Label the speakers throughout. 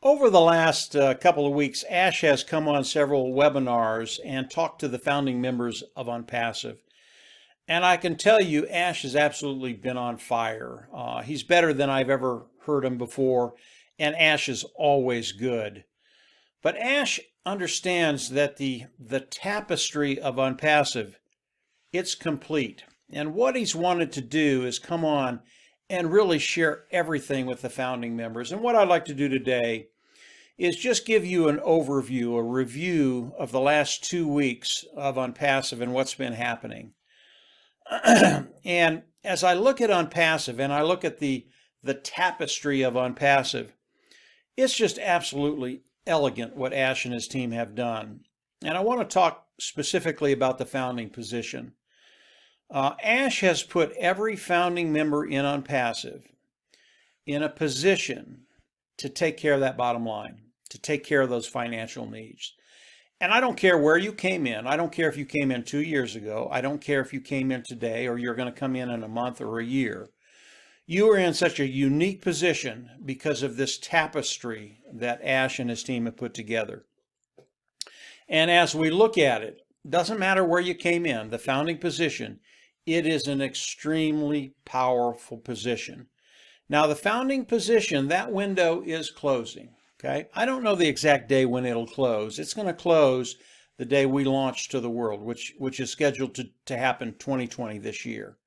Speaker 1: Over the last couple of weeks, Ash has come on several webinars and talked to the founding members of Onpassive. And I can tell you, Ash has absolutely been on fire. He's better than I've ever heard him before, and Ash is always good. But Ash understands that the tapestry of Onpassive, it's complete. And what he's wanted to do is come on and really share everything with the founding members. And what I'd like to do today is just give you an overview, a review of the last 2 weeks of Onpassive and what's been happening. And as I look at Onpassive and I look at the tapestry of Onpassive, it's just absolutely elegant what Ash and his team have done. And I want to talk specifically about the founding position. Ash has put every founding member in Onpassive in a position to take care of that bottom line, to take care of those financial needs. And I don't care where you came in. I don't care if you came in 2 years ago. I don't care if you came in today or you're going to come in a month or a year. You are in such a unique position because of this tapestry that Ash and his team have put together. And as we look at it, doesn't matter where you came in, the founding position, it is an extremely powerful position. Now, the founding position, that window is closing. Okay, I don't know the exact day when it'll close. It's going to close the day we launch to the world, which is scheduled to happen 2020 this year.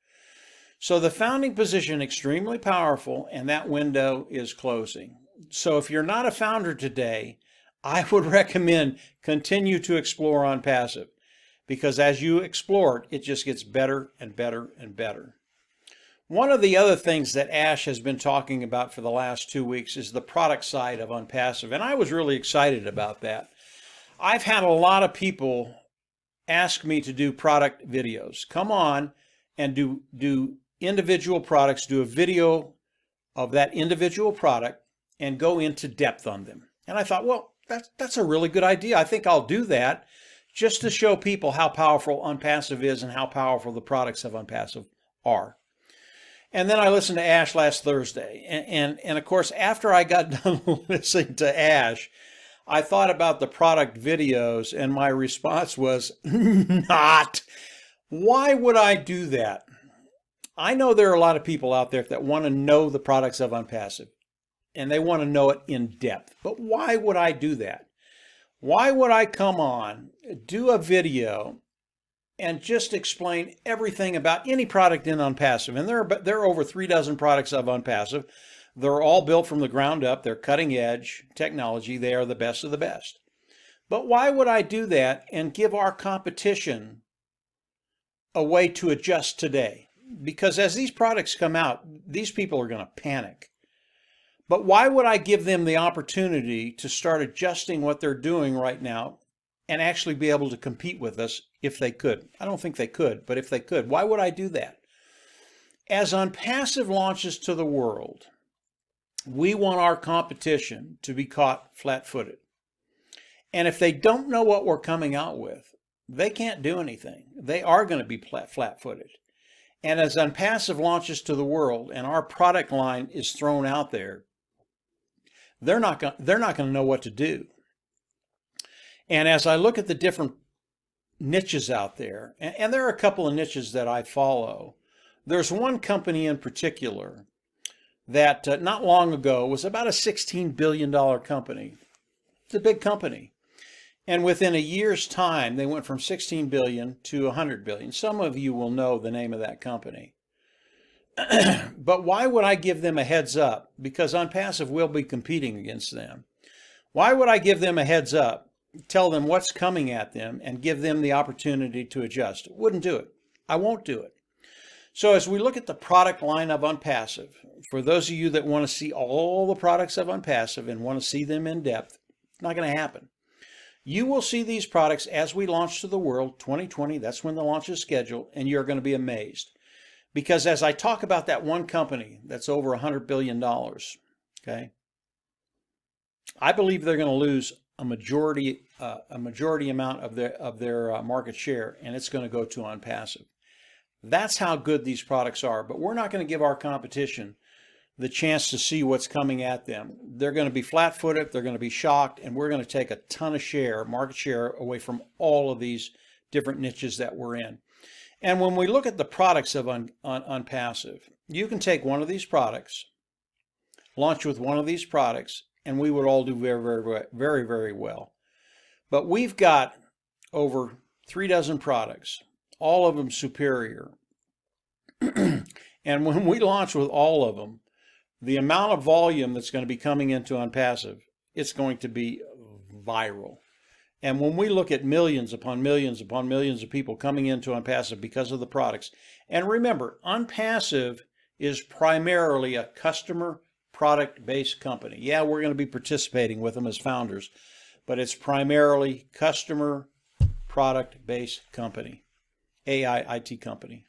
Speaker 1: So the founding position, extremely powerful, and that window is closing. So if you're not a founder today, I would recommend continue to explore Onpassive, because as you explore it, it just gets better and better and better. One of the other things that Ash has been talking about for the last 2 weeks is the product side of Onpassive, and I was really excited about that. I've had a lot of people ask me to do product videos. Come on and do individual products, do a video of that individual product and go into depth on them. And I thought, well, that's a really good idea. I think I'll do that just to show people how powerful Onpassive is and how powerful the products of Onpassive are. And then I listened to Ash last Thursday. And of course, after I got done listening to Ash, I thought about the product videos, and my response was, not. Why would I do that? I know there are a lot of people out there that want to know the products of Onpassive, and they want to know it in depth. But why would I do that? Why would I come on, do a video, and just explain everything about any product in Onpassive? And there are over 3 dozen products of Onpassive. They're all built from the ground up. They're cutting edge technology. They are the best of the best. But why would I do that and give our competition a way to adjust today? Because as these products come out, these people are going to panic. But why would I give them the opportunity to start adjusting what they're doing right now and actually be able to compete with us if they could? I don't think they could, but if they could, why would I do that? As Onpassive launches to the world, we want our competition to be caught flat-footed. And if they don't know what we're coming out with, they can't do anything. They are going to be flat-footed. And as Onpassive launches to the world and our product line is thrown out there, they're not going to know what to do. And as I look at the different niches out there, and there are a couple of niches that I follow, there's one company in particular that not long ago was about a $16 billion company. It's a big company. And within a year's time, they went from 16 billion to 100 billion. Some of you will know the name of that company. But why would I give them a heads up? Because Onpassive will be competing against them. Why would I give them a heads up, tell them what's coming at them, and give them the opportunity to adjust? Wouldn't do it. I won't do it. So as we look at the product line of Onpassive, for those of you that want to see all the products of Onpassive and want to see them in depth, it's not going to happen. You will see these products as we launch to the world, 2020, that's when the launch is scheduled, and you're going to be amazed. Because as I talk about that one company that's over $100 billion, okay, I believe they're going to lose a majority amount of their market share, and it's going to go to Onpassive. That's how good these products are. But we're not going to give our competition the chance to see what's coming at them. They're going to be flat-footed, they're going to be shocked, and we're going to take a ton of market share away from all of these different niches that we're in. And when we look at the products of Onpassive, you can take one of these products, launch with one of these products, and we would all do very, very, very, very well. But we've got over 3 dozen products, all of them superior. And when we launch with all of them, the amount of volume that's going to be coming into Onpassive, it's going to be viral. And when we look at millions upon millions upon millions of people coming into Onpassive because of the products, and remember, Onpassive is primarily a customer product-based company. Yeah, we're going to be participating with them as founders, but it's primarily customer product-based company, AI IT company.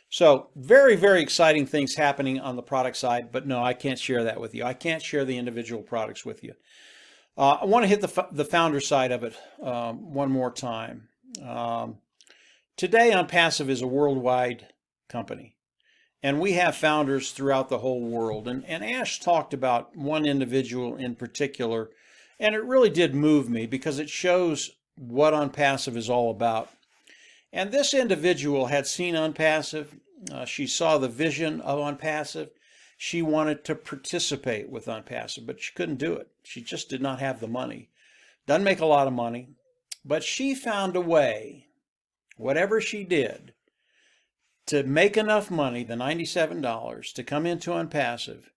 Speaker 1: So very, very exciting things happening on the product side, but no, I can't share that with you. I can't share the individual products with you. I want to hit the founder side of it one more time. Today, Onpassive is a worldwide company, and we have founders throughout the whole world. And Ash talked about one individual in particular, and it really did move me because it shows what Onpassive is all about. And this individual had seen Onpassive. She saw the vision of Onpassive. She wanted to participate with Onpassive, but she couldn't do it. She just did not have the money. Doesn't make a lot of money, but she found a way, whatever she did, to make enough money, the $97, to come into Onpassive,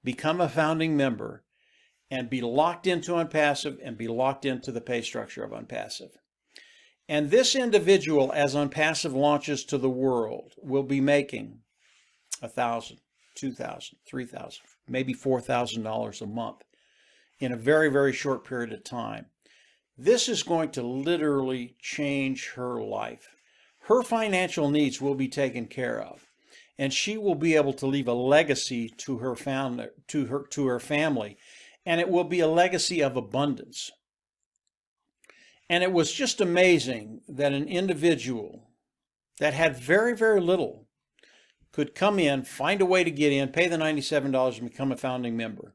Speaker 1: become a founding member, and be locked into Onpassive and be locked into the pay structure of Onpassive. And this individual, as Onpassive launches to the world, will be making $1,000, $2,000, $3,000, maybe $4,000 a month in a very, very short period of time. This is going to literally change her life. Her financial needs will be taken care of, and she will be able to leave a legacy to her family, and it will be a legacy of abundance. And it was just amazing that an individual that had very, very little could come in, find a way to get in, pay the $97 and become a founding member.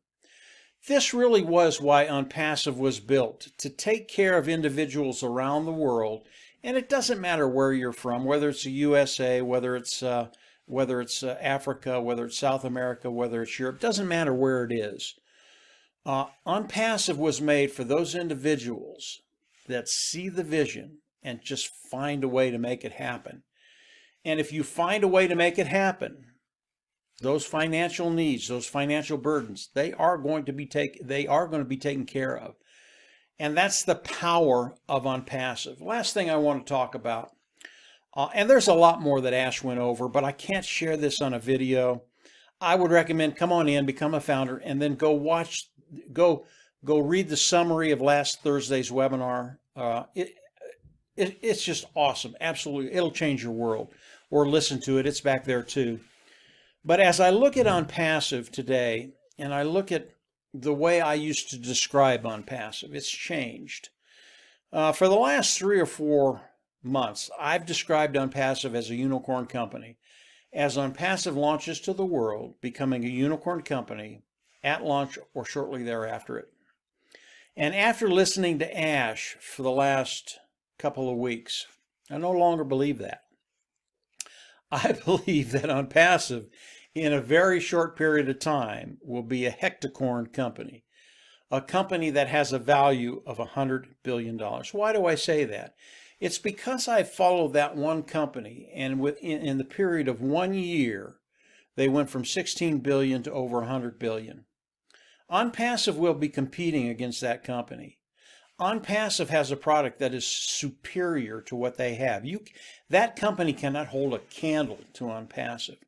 Speaker 1: This really was why Onpassive was built, to take care of individuals around the world. And it doesn't matter where you're from, whether it's the USA, whether it's Africa, whether it's South America, whether it's Europe, doesn't matter where it is. Onpassive was made for those individuals that see the vision and just find a way to make it happen. And if you find a way to make it happen, those financial needs, those financial burdens, they are going to be taken care of. And that's the power of Onpassive. Last thing I want to talk about, and there's a lot more that Ash went over, but I can't share this on a video. I would recommend come on in, become a founder, and then go read the summary of last Thursday's webinar. It's just awesome. Absolutely. It'll change your world. Or listen to it. It's back there too. But as I look at Onpassive today, and I look at the way I used to describe Onpassive, it's changed. For the last 3 or 4 months, I've described Onpassive as a unicorn company. As Onpassive launches to the world, becoming a unicorn company at launch or shortly thereafter it. And after listening to Ash for the last couple of weeks, I no longer believe that. I believe that Onpassive, in a very short period of time, will be a hectacorn company, a company that has a value of $100 billion. Why do I say that? It's because I followed that one company, and in the period of 1 year, they went from 16 billion to over 100 billion. Onpassive will be competing against that company. Onpassive has a product that is superior to what they have. That company cannot hold a candle to Onpassive.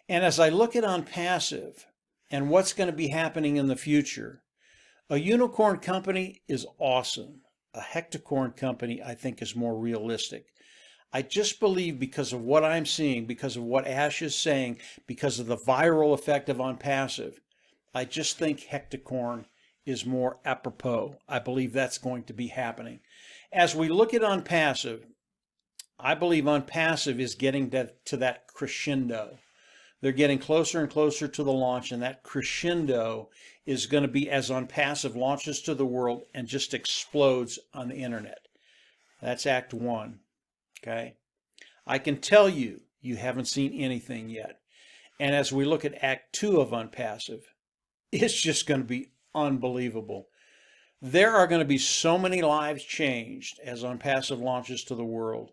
Speaker 1: And as I look at Onpassive and what's going to be happening in the future, a unicorn company is awesome. A hectacorn company, I think, is more realistic. I just believe, because of what I'm seeing, because of what Ash is saying, because of the viral effect of Onpassive, I just think hectacorn is more apropos. I believe that's going to be happening. As we look at Onpassive, I believe Onpassive is getting to that crescendo. They're getting closer and closer to the launch, and that crescendo is going to be as OnPassive launches to the world and just explodes on the internet. That's Act 1, okay? I can tell you, you haven't seen anything yet. And as we look at Act 2 of OnPassive, it's just going to be unbelievable. There are going to be so many lives changed as OnPassive launches to the world.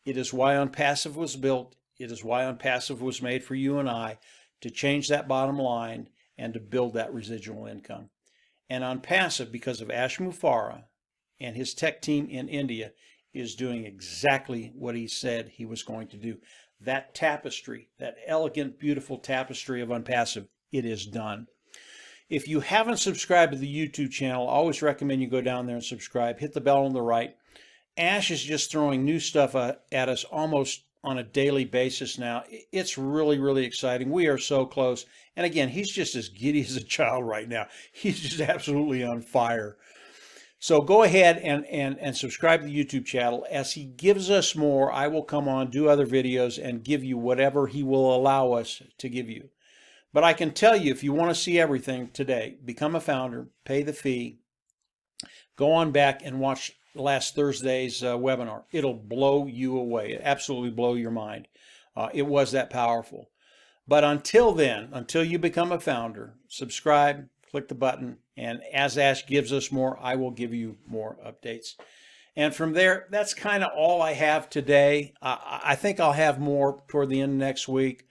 Speaker 1: It is why OnPassive was built. It is why OnPassive was made for you and I, to change that bottom line and to build that residual income. And OnPassive, because of Ash Mufareh and his tech team in India, is doing exactly what he said he was going to do. That tapestry, that elegant, beautiful tapestry of OnPassive, it is done. If you haven't subscribed to the YouTube channel, I always recommend you go down there and subscribe. Hit the bell on the right. Ash is just throwing new stuff at us almost on a daily basis now. It's really, really exciting. We are so close. And again, he's just as giddy as a child right now. He's just absolutely on fire. So go ahead and subscribe to the YouTube channel. As he gives us more, I will come on, do other videos, and give you whatever he will allow us to give you. But I can tell you, if you want to see everything today, become a founder, pay the fee, go on back and watch last Thursday's webinar. It'll blow you away. It absolutely blow your mind. It was that powerful. But until then, until you become a founder, subscribe, click the button, and as Ash gives us more, I will give you more updates. And from there, that's kind of all I have today. I think I'll have more toward the end of next week.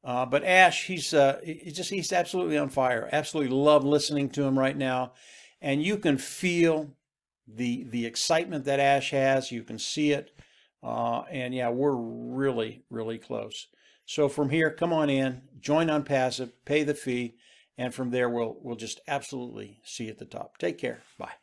Speaker 1: But Ash, he's absolutely on fire. Absolutely love listening to him right now. And you can feel the excitement that Ash has. You can see it. And yeah, we're really, really close. So from here, come on in, join OnPassive, pay the fee, and from there we'll just absolutely see you at the top. Take care. Bye.